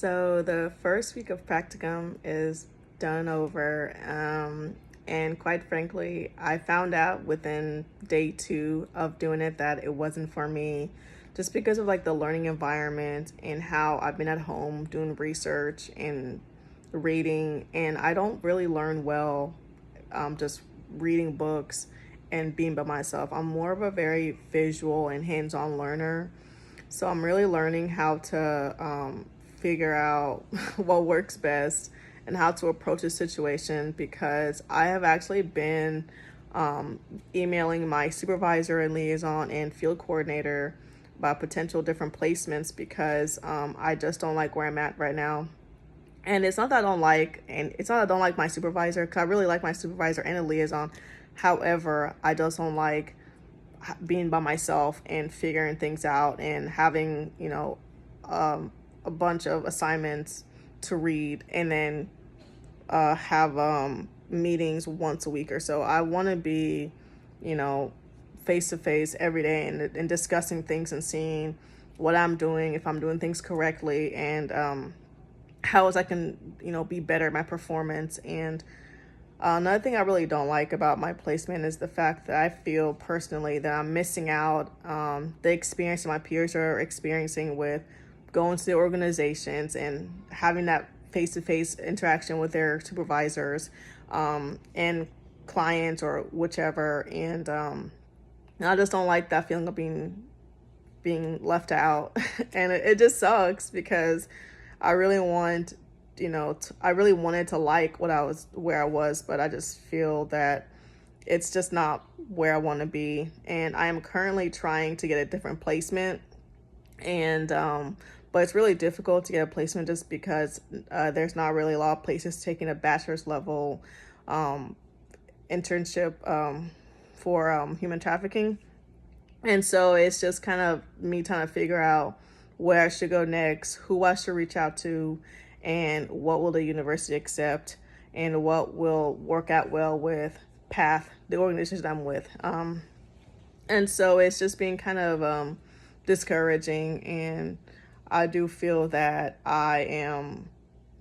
So the first week of practicum is done over. And quite frankly, I found out within day two of doing it that it wasn't for me just because of like the learning environment and how I've been at home doing research and reading. And I don't really learn well just reading books and being by myself. I'm more of a very visual and hands on learner. So I'm really learning how to figure out what works best and how to approach a situation because I have actually been emailing my supervisor and liaison and field coordinator about potential different placements because I just don't like where I'm at right now. And it's not that I don't like, and it's not that I don't like my supervisor, because I really like my supervisor and a liaison. However, I just don't like being by myself and figuring things out and having, a bunch of assignments to read and then have meetings once a week or so. I want to be, you know, face to face every day and discussing things and seeing what I'm doing, if I'm doing things correctly, and how as I can, be better at my performance. And another thing I really don't like about my placement is the fact that I feel personally that I'm missing out the experience that my peers are experiencing with going to the organizations and having that face-to-face interaction with their supervisors and clients or whichever. And I just don't like that feeling of being left out. And it just sucks because I really want, I really wanted to like where I was, but I just feel that it's just not where I want to be. And I am currently trying to get a different placement. And, but it's really difficult to get a placement just because there's not really a lot of places taking a bachelor's level internship for human trafficking. And so it's just kind of me trying to figure out where I should go next, who I should reach out to, and what will the university accept, and what will work out well with Path, the organization that I'm with. And so it's just being kind of discouraging, and I do feel that I am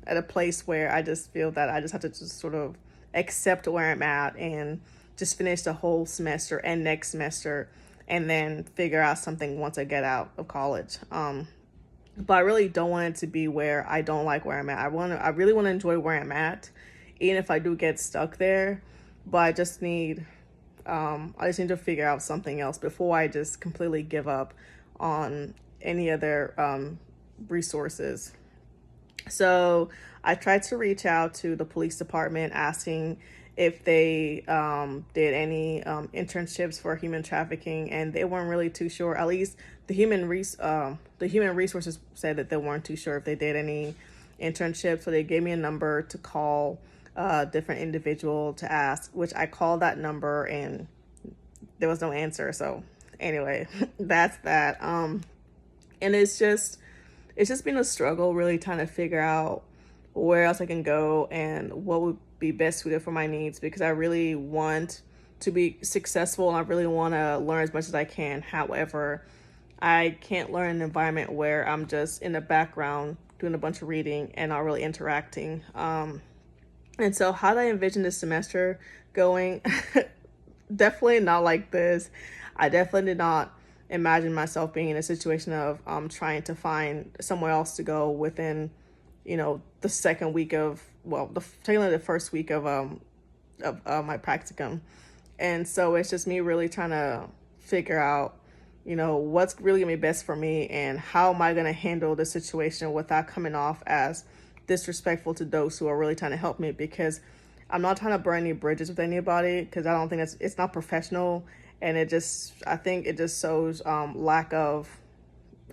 at a place where I just feel that I just have to just sort of accept where I'm at and just finish the whole semester and next semester and then figure out something once I get out of college. But I really don't want it to be where I don't like where I'm at. I really want to enjoy where I'm at, even if I do get stuck there. But I just need to figure out something else before I just completely give up on any other resources. So I tried to reach out to the police department asking if they did any internships for human trafficking, and they weren't really too sure. At least the human resources said that they weren't too sure if they did any internships. So they gave me a number to call a different individual to ask, which I called that number and there was no answer. So anyway, that's that. And it's just been a struggle really trying to figure out where else I can go and what would be best suited for my needs, because I really want to be successful and I really want to learn as much as I can. However, I can't learn in an environment where I'm just in the background doing a bunch of reading and not really interacting. And so how do I envision this semester going? Definitely not like this. I definitely did not imagine myself being in a situation of trying to find somewhere else to go within, the second week of, technically the first week of my practicum. And so it's just me really trying to figure out, what's really gonna be best for me and how am I gonna handle the situation without coming off as disrespectful to those who are really trying to help me, because I'm not trying to burn any bridges with anybody, because I don't think it's not professional. And I think it just shows lack of,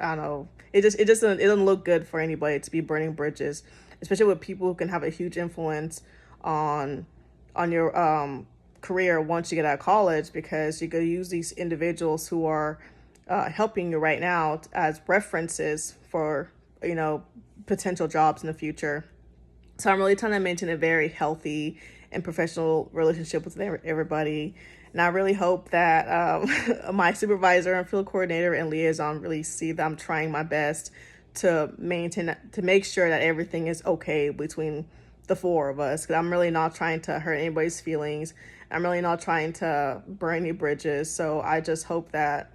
I don't know, it doesn't look good for anybody to be burning bridges, especially with people who can have a huge influence on your career once you get out of college, because you could use these individuals who are helping you right now as references for, potential jobs in the future. So I'm really trying to maintain a very healthy and professional relationship with everybody. And I really hope that my supervisor and field coordinator and liaison really see that I'm trying my best to maintain, to make sure that everything is okay between the four of us. Because I'm really not trying to hurt anybody's feelings. I'm really not trying to burn any bridges. So I just hope that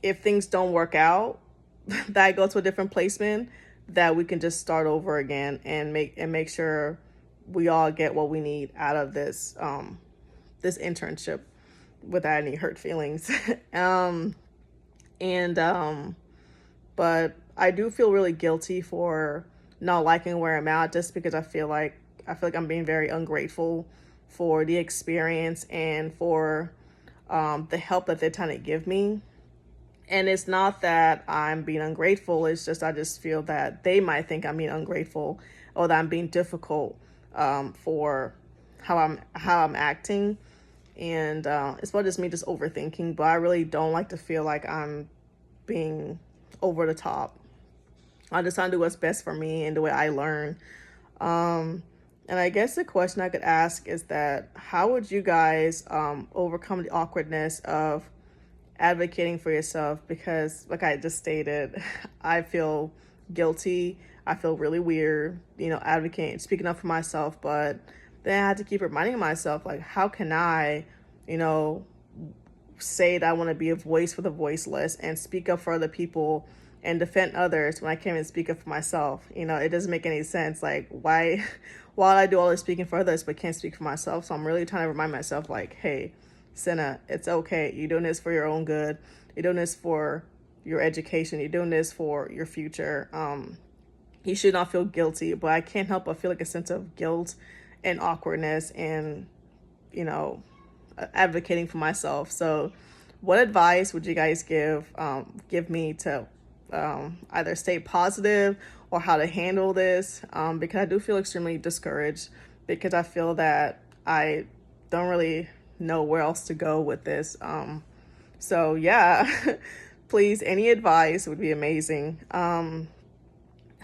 if things don't work out, that I go to a different placement, that we can just start over again and make sure we all get what we need out of this internship without any hurt feelings. um and But I do feel really guilty for not liking where I'm at, just because I feel like I'm being very ungrateful for the experience and for the help that they're trying to give me. And it's not that I'm being ungrateful, it's just I just feel that they might think I'm being ungrateful, or that I'm being difficult for how I'm acting. And it's about just me just overthinking, but I really don't like to feel like I'm being over the top. I just try to do what's best for me and the way I learn. Um, and I guess the question I could ask is that how would you guys overcome the awkwardness of advocating for yourself? Because, like I just stated, I feel guilty. I feel really weird, advocating, speaking up for myself. But then I had to keep reminding myself, like, how can I, you know, say that I want to be a voice for the voiceless and speak up for other people and defend others when I can't even speak up for myself? It doesn't make any sense. Like, why why do I do all this speaking for others but can't speak for myself? So I'm really trying to remind myself, like, hey, Senna, it's okay. You're doing this for your own good. You're doing this for your education. You're doing this for your future. You should not feel guilty, but I can't help but feel like a sense of guilt and awkwardness and, you know, advocating for myself. So what advice would you guys give me to either stay positive or how to handle this? Because I do feel extremely discouraged, because I feel that I don't really know where else to go with this. So yeah, please, any advice would be amazing.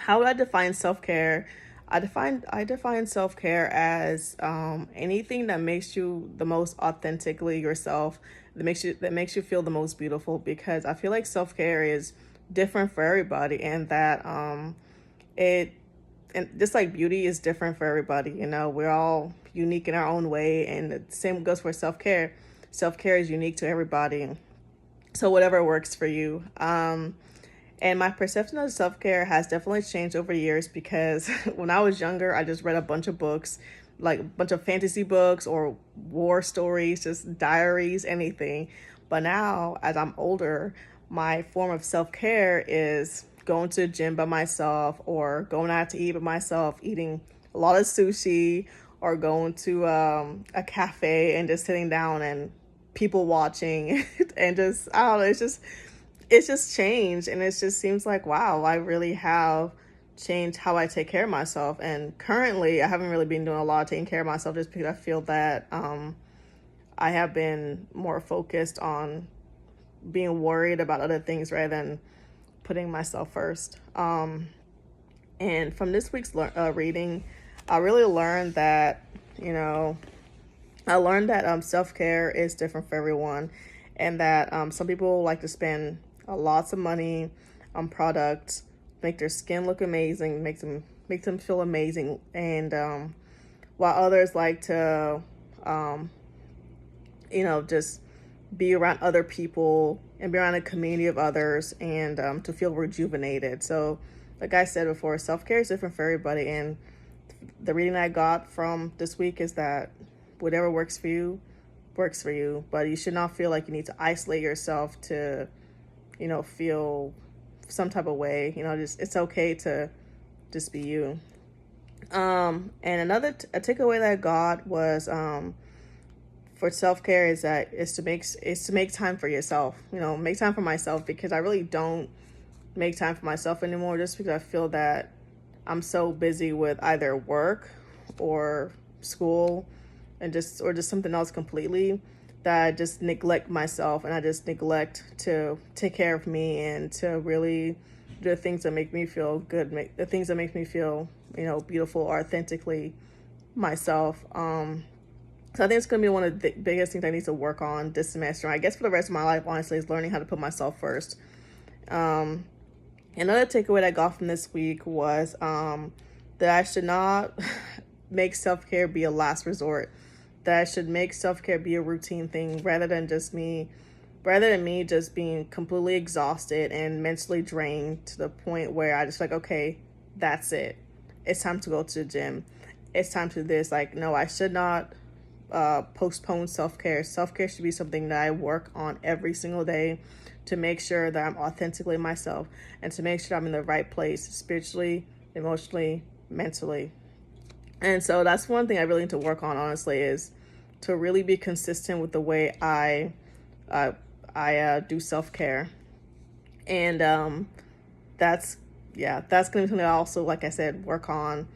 How would I define self-care? I define self-care as anything that makes you the most authentically yourself, that makes you feel the most beautiful, because I feel like self-care is different for everybody, and that it and just like beauty is different for everybody. We're all unique in our own way, and the same goes for self-care. Self-care is unique to everybody. So whatever works for you. And my perception of self-care has definitely changed over years, because when I was younger, I just read a bunch of books, like a bunch of fantasy books or war stories, just diaries, anything. But now, as I'm older, my form of self-care is going to the gym by myself, or going out to eat by myself, eating a lot of sushi, or going to a cafe and just sitting down and people watching and just, I don't know, it's just changed, and it just seems like, wow, I really have changed how I take care of myself. And currently I haven't really been doing a lot of taking care of myself, just because I feel that I have been more focused on being worried about other things rather than putting myself first. And from this week's reading, I really learned that, self-care is different for everyone, and that some people like to spend lots of money on products, make their skin look amazing, make them feel amazing, and while others like to, just be around other people and be around a community of others, and to feel rejuvenated. So, like I said before, self-care is different for everybody, and the reading I got from this week is that whatever works for you, but you should not feel like you need to isolate yourself to, feel some type of way. Just, it's okay to just be you. And a takeaway that I got was, for self-care, is to make time for yourself. Make time for myself, because I really don't make time for myself anymore, just because I feel that I'm so busy with either work or school, or just something else completely, that I just neglect myself, and I just neglect to take care of me and to really do the things that make me feel good, the things that make me feel, beautiful, or authentically myself. So I think it's going to be one of the biggest things I need to work on this semester. I guess for the rest of my life, honestly, is learning how to put myself first. Another takeaway that I got from this week was that I should not make self-care be a last resort. That I should make self-care be a routine thing rather than me just being completely exhausted and mentally drained to the point where I just like, okay, that's it. It's time to go to the gym. It's time to do this. Like, no, I should not postpone self-care. Self-care should be something that I work on every single day to make sure that I'm authentically myself and to make sure I'm in the right place spiritually, emotionally, mentally. And so that's one thing I really need to work on, honestly, is to really be consistent with the way uh, do self-care. And that's that's gonna be something I also, like I said, work on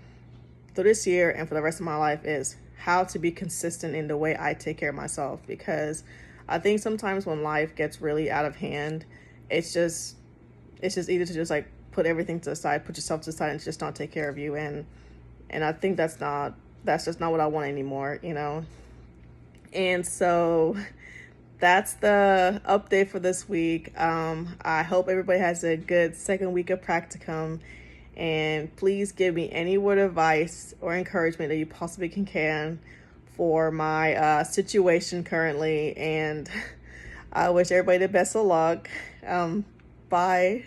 through this year and for the rest of my life, is how to be consistent in the way I take care of myself. Because I think sometimes when life gets really out of hand, it's just easy to just like put everything to the side, put yourself to the side, and just not take care of you. And I think that's just not what I want anymore, you know. And so that's the update for this week. I hope everybody has a good second week of practicum. And please give me any word of advice or encouragement that you possibly can for my situation currently. And I wish everybody the best of luck. Bye.